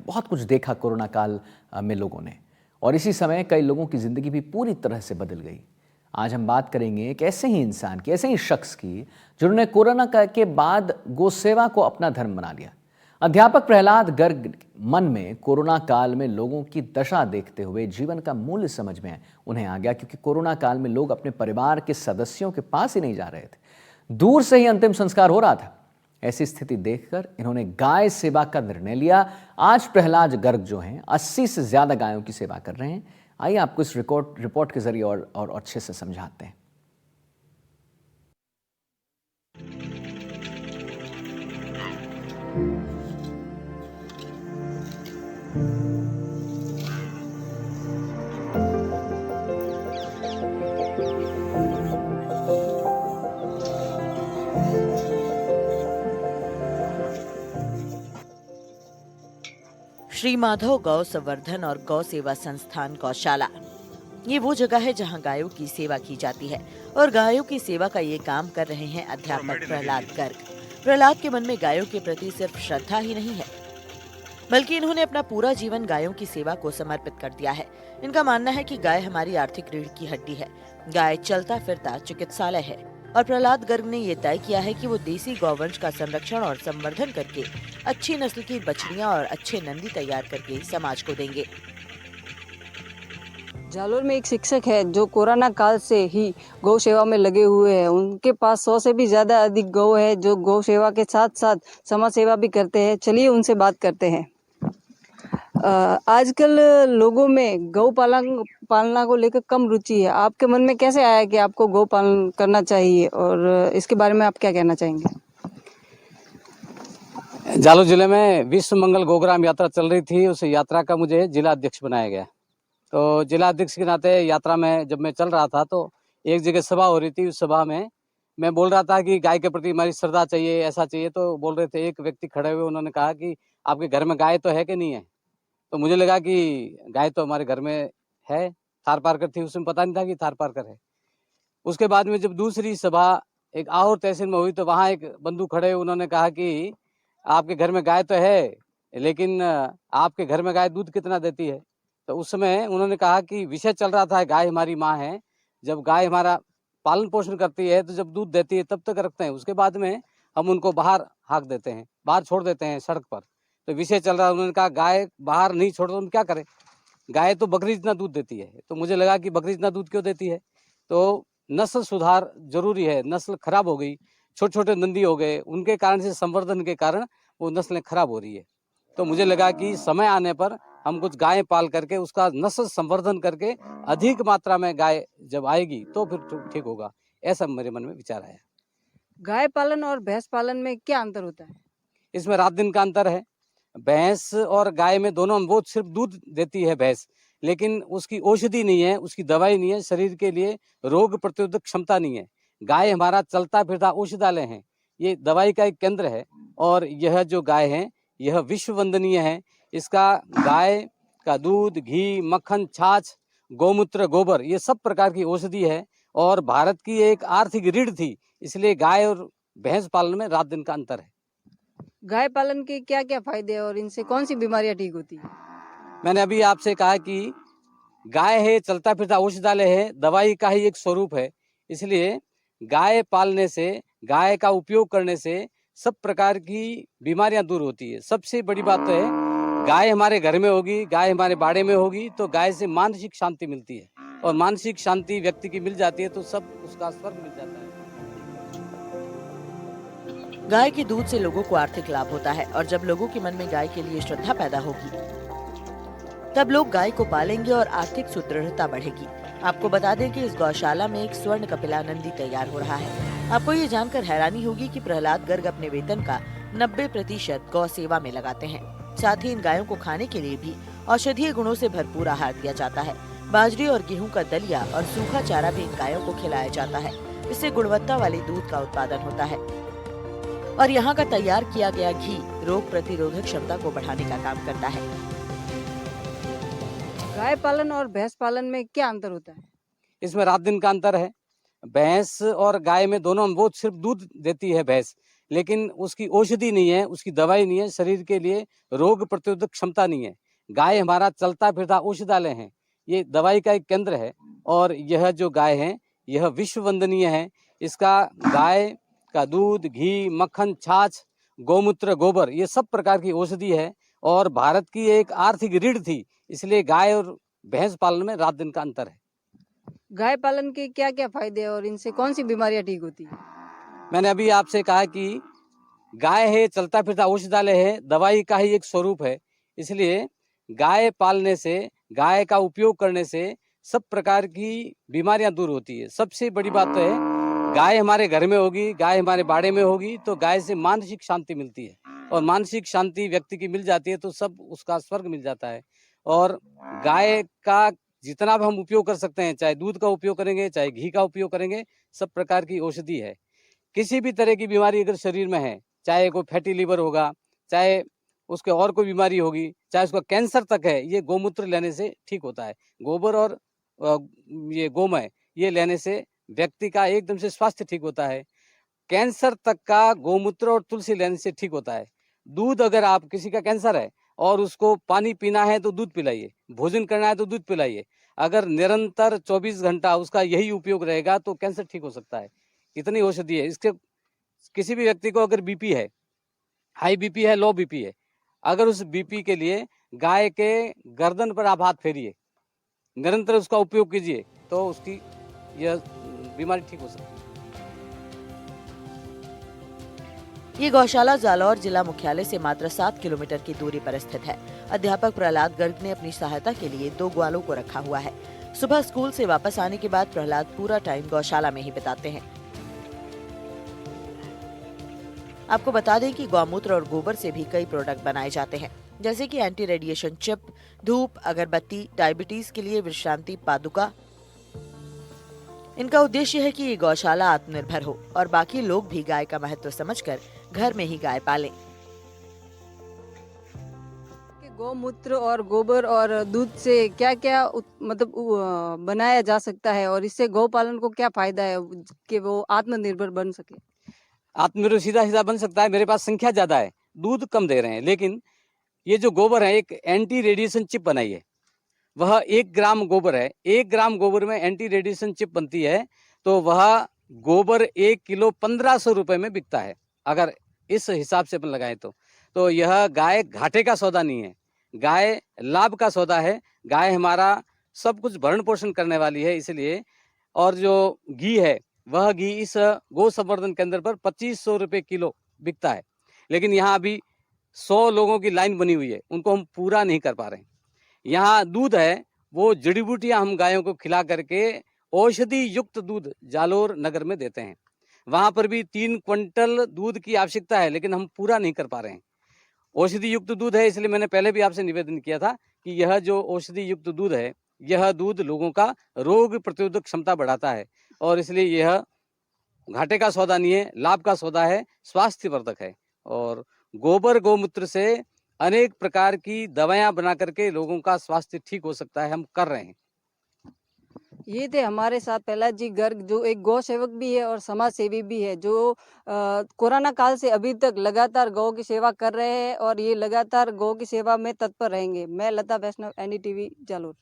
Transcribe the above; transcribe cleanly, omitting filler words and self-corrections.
लिया, बहुत कुछ देखा कोरोना काल में लोगों ने, और इसी समय कई लोगों की ज़िंदगी भी पूरी तरह से बदल गई। आज हम बात करेंगे एक ऐसे ही इंसान की, ऐसे ही शख्स की, जिन्होंने कोरोना के बाद गौसेवा को अपना धर्म बना लिया। अध्यापक प्रहलाद गर्ग मन में कोरोना काल में लोगों की दशा देखते हुए जीवन का मूल्य समझ में उन्हें आ गया, क्योंकि कोरोना काल में लोग अपने परिवार के सदस्यों के पास ही नहीं जा रहे थे, दूर से ही अंतिम संस्कार हो रहा था। ऐसी स्थिति देखकर इन्होंने गाय सेवा का निर्णय लिया। आज प्रहलाद गर्ग जो हैं 80 से ज्यादा गायों की सेवा कर रहे हैं। आइए आपको इस रिपोर्ट के जरिए और अच्छे से समझाते हैं। श्री माधव गौ संवर्धन और गौ सेवा संस्थान गौशाला, ये वो जगह है जहां गायों की सेवा की जाती है और गायों की सेवा का ये काम कर रहे हैं अध्यापक प्रहलाद गर्ग। प्रहलाद के मन में गायों के प्रति सिर्फ श्रद्धा ही नहीं है, बल्कि इन्होंने अपना पूरा जीवन गायों की सेवा को समर्पित कर दिया है। इनका मानना है कि गाय हमारी आर्थिक रीढ़ की हड्डी है, गाय चलता फिरता चिकित्सालय है। और प्रहलाद गर्ग ने ये तय किया है कि वो देसी गौवंश का संरक्षण और संवर्धन करके अच्छी नस्ल की बछड़ियां और अच्छे नंदी तैयार करके समाज को देंगे। जालोर में एक शिक्षक है जो कोरोना काल से ही गौ सेवा में लगे हुए हैं। उनके पास 100 से भी ज्यादा अधिक गौ है जो गौ सेवा के साथ साथ समाज सेवा भी करते हैं। चलिए उनसे बात करते हैं। आजकल लोगों में गौ पालना को लेकर कम रुचि है। आपके मन में कैसे आया कि आपको गौ पालन करना चाहिए, और इसके बारे में आप क्या कहना चाहेंगे? जालोर जिले में विश्व मंगल गोग्राम यात्रा चल रही थी, उस यात्रा का मुझे जिला अध्यक्ष बनाया गया। तो जिला अध्यक्ष के नाते यात्रा में जब मैं चल रहा था तो एक जगह सभा हो रही थी। उस सभा में मैं बोल रहा था कि गाय के प्रति हमारी श्रद्धा चाहिए, ऐसा चाहिए। तो बोल रहे थे, एक व्यक्ति खड़े हुए, उन्होंने कहा कि आपके घर में गाय तो है कि नहीं है? तो मुझे लगा कि गाय तो हमारे घर में है। थार पारकर थी, उसमें पता नहीं था कि थार पारकर है। उसके बाद में जब दूसरी सभा एक आहोर तहसील में हुई तो वहाँ एक बंधु खड़े, उन्होंने कहा कि आपके घर में गाय तो है, लेकिन आपके घर में गाय दूध कितना देती है? तो उस समय उन्होंने कहा कि विषय चल रहा था, गाय हमारी माँ है, जब गाय हमारा पालन पोषण करती है तो जब दूध देती है तब तक रखते हैं, उसके बाद में हम उनको बाहर हाँक देते हैं, बाहर छोड़ देते हैं सड़क पर। तो विषय चल रहा है, उन्होंने कहा गाय बाहर नहीं छोड़ तो हम क्या करें, गाय तो बकरी जितना दूध देती है। तो मुझे लगा कि बकरी जितना दूध क्यों देती है, तो नस्ल सुधार जरूरी है। नस्ल खराब हो गई, छोटे छोटे नंदी हो गए, उनके कारण से संवर्धन के कारण वो नस्लें खराब हो रही है। तो मुझे लगा कि समय आने पर हम कुछ गाय पाल करके उसका नस्ल संवर्धन करके अधिक मात्रा में गाय जब आएगी तो फिर ठीक होगा, ऐसा मेरे मन में विचार आया। गाय पालन और भैंस पालन में क्या अंतर होता है? इसमें रात दिन का अंतर है। भैंस और गाय में दोनों, वो सिर्फ दूध देती है भैंस, लेकिन उसकी औषधि नहीं है, उसकी दवाई नहीं है, शरीर के लिए रोग प्रतिरोधक क्षमता नहीं है। गाय हमारा चलता फिरता औषधालय है, ये दवाई का एक केंद्र है। और यह जो गाय है यह विश्व वंदनीय है। इसका गाय का दूध, घी, मक्खन, छाछ, गौमूत्र, गोबर, ये सब प्रकार की औषधि है और भारत की एक आर्थिक रीढ़ थी। इसलिए गाय और भैंस पालन में रात दिन का अंतर है। गाय पालन के क्या क्या फायदे हैं और इनसे कौन सी बीमारियां ठीक होती है? मैंने अभी आपसे कहा कि गाय है, चलता फिरता औषधालय है, दवाई का ही एक स्वरूप है। इसलिए गाय पालने से, गाय का उपयोग करने से सब प्रकार की बीमारियां दूर होती है। सबसे बड़ी बात तो है, गाय हमारे घर में होगी, गाय हमारे बाड़े में होगी तो गाय से मानसिक शांति मिलती है, और मानसिक शांति व्यक्ति की मिल जाती है तो सब उसका स्वर्ग मिल जाता है। गाय के दूध से लोगों को आर्थिक लाभ होता है और जब लोगों के मन में गाय के लिए श्रद्धा पैदा होगी तब लोग गाय को पालेंगे और आर्थिक सुदृढ़ता बढ़ेगी। आपको बता दें कि इस गौशाला में एक स्वर्ण कपिला नंदी तैयार हो रहा है। आपको ये जानकर हैरानी होगी कि प्रहलाद गर्ग अपने वेतन का 90% गौ सेवा में लगाते हैं। साथ ही इन गायों को खाने के लिए भी औषधीय गुणों से भरपूर आहार दिया जाता है। बाजरे और गेहूं का दलिया और सूखा चारा भी इन गायों को खिलाया जाता है। इससे गुणवत्ता वाले दूध का उत्पादन होता है और यहाँ का तैयार किया गया घी रोग प्रतिरोधक क्षमता को बढ़ाने का काम करता है। गाय पालन और भैंस पालन में क्या अंतर होता है? इसमें रात दिन का अंतर है। भैंस और गाय में दोनों, वो सिर्फ दूध देती है भैंस, लेकिन उसकी औषधि नहीं है, उसकी दवाई नहीं है, शरीर के लिए रोग प्रतिरोधक क्षमता नहीं है। गाय हमारा चलता फिरता औषधालय है, ये दवाई का एक केंद्र है। और यह जो गाय है यह विश्व वंदनीय है। इसका गाय का दूध, घी, मक्खन, छाछ, गौमूत्र, गोबर ये सब प्रकार की औषधि है। और भारत की एक आर्थिक रीढ़ थी, इसलिए गाय और भैंस पालन में रात दिन का अंतर है। गाय पालन के क्या क्या फायदे हैं और इनसे कौन सी बीमारियां ठीक होती है? मैंने अभी आपसे कहा कि गाय है, चलता फिरता औषधालय है, दवाई का ही एक स्वरूप है। इसलिए गाय पालने से, गाय का उपयोग करने से सब प्रकार की बीमारियां दूर होती है। सबसे बड़ी बात तो है, गाय हमारे घर में होगी, गाय हमारे बाड़े में होगी तो गाय से मानसिक शांति मिलती है। और मानसिक शांति व्यक्ति की मिल जाती है तो सब उसका स्वर्ग मिल जाता है। और गाय का जितना भी हम उपयोग कर सकते हैं, चाहे दूध का उपयोग करेंगे, चाहे घी का उपयोग करेंगे, सब प्रकार की औषधि है। किसी भी तरह की बीमारी अगर शरीर में है, चाहे कोई फैटी लीवर होगा, चाहे उसके और कोई बीमारी होगी, चाहे उसका कैंसर तक है, ये गौमूत्र लेने से ठीक होता है। गोबर और ये गोमय ये लेने से व्यक्ति का एकदम से स्वास्थ्य ठीक होता है। कैंसर तक का गौमूत्र और तुलसी लेने से ठीक होता है। दूध, अगर आप किसी का कैंसर है और उसको पानी पीना है तो दूध पिलाइए, भोजन करना है तो दूध पिलाइए। अगर निरंतर 24 घंटा उसका यही उपयोग रहेगा तो कैंसर ठीक हो सकता है। इतनी औषधि है। इसके किसी भी व्यक्ति को अगर बीपी है, हाई बीपी है, लो बीपी है, अगर उस बीपी के लिए गाय के गर्दन पर आप हाथ फेरिए, निरंतर उसका उपयोग कीजिए तो उसकी यह बीमारी ठीक हो सकती है। ये गौशाला जालौर जिला मुख्यालय से मात्र 7 किलोमीटर की दूरी पर स्थित है। अध्यापक प्रहलाद गर्ग ने अपनी सहायता के लिए 2 ग्वालों को रखा हुआ है। सुबह स्कूल से वापस आने के बाद प्रहलाद पूरा टाइम गौशाला में ही बिताते हैं। आपको बता दें कि गौमूत्र और गोबर से भी कई प्रोडक्ट बनाए जाते हैं, जैसे कि एंटी रेडिएशन चिप, धूप, अगरबत्ती, डायबिटीज के लिए विश्रांति पादुका। इनका उद्देश्य है कि ये गौशाला आत्मनिर्भर हो और बाकी लोग भी गाय का महत्व समझकर घर में ही गाय पालें। गौमूत्र और गोबर और दूध से क्या क्या बनाया जा सकता है और इससे गौपालन को क्या फायदा है कि वो आत्मनिर्भर बन सके? आत्मनिर्भर सीधा सीधा बन सकता है। मेरे पास संख्या ज्यादा है, दूध कम दे रहे हैं, लेकिन ये जो गोबर है एक एंटी रेडिएशन चिप बनाई है। वह 1 ग्राम गोबर है, 1 ग्राम गोबर में एंटी रेडिएशन चिप बनती है। तो वह गोबर 1 किलो 1500 रुपए में बिकता है। अगर इस हिसाब से अपन लगाएं तो यह गाय घाटे का सौदा नहीं है, गाय लाभ का सौदा है। गाय हमारा सब कुछ भरण पोषण करने वाली है, इसलिए। और जो घी है वह घी इस गौ संवर्धन केंद्र पर 2500 रुपए किलो बिकता है। लेकिन यहाँ अभी 100 लोगों की लाइन बनी हुई है, उनको हम पूरा नहीं कर पा रहे हैं। यहाँ दूध है, वो जड़ी बूटियां हम गायों को खिला करके औषधि युक्त दूध जालोर नगर में देते हैं। वहां पर भी 3 क्विंटल दूध की आवश्यकता है, लेकिन हम पूरा नहीं कर पा रहे हैं। औषधि युक्त दूध है, इसलिए मैंने पहले भी आपसे निवेदन किया था कि यह जो औषधि युक्त दूध है, यह दूध लोगों का रोग प्रतिरोधक क्षमता बढ़ाता है। और इसलिए यह घाटे का सौदा नहीं है, लाभ का सौदा है, स्वास्थ्यवर्धक है। और गोबर गौमूत्र से अनेक प्रकार की दवाएं बना करके लोगों का स्वास्थ्य ठीक हो सकता है, हम कर रहे हैं। ये थे हमारे साथ प्रहलाद जी गर्ग, जो एक गौ सेवक भी है और समाज सेवी भी है, जो कोरोना काल से अभी तक लगातार गौ की सेवा कर रहे हैं और ये लगातार गौ की सेवा में तत्पर रहेंगे। मैं लता वैष्णव, NDTV जालोर।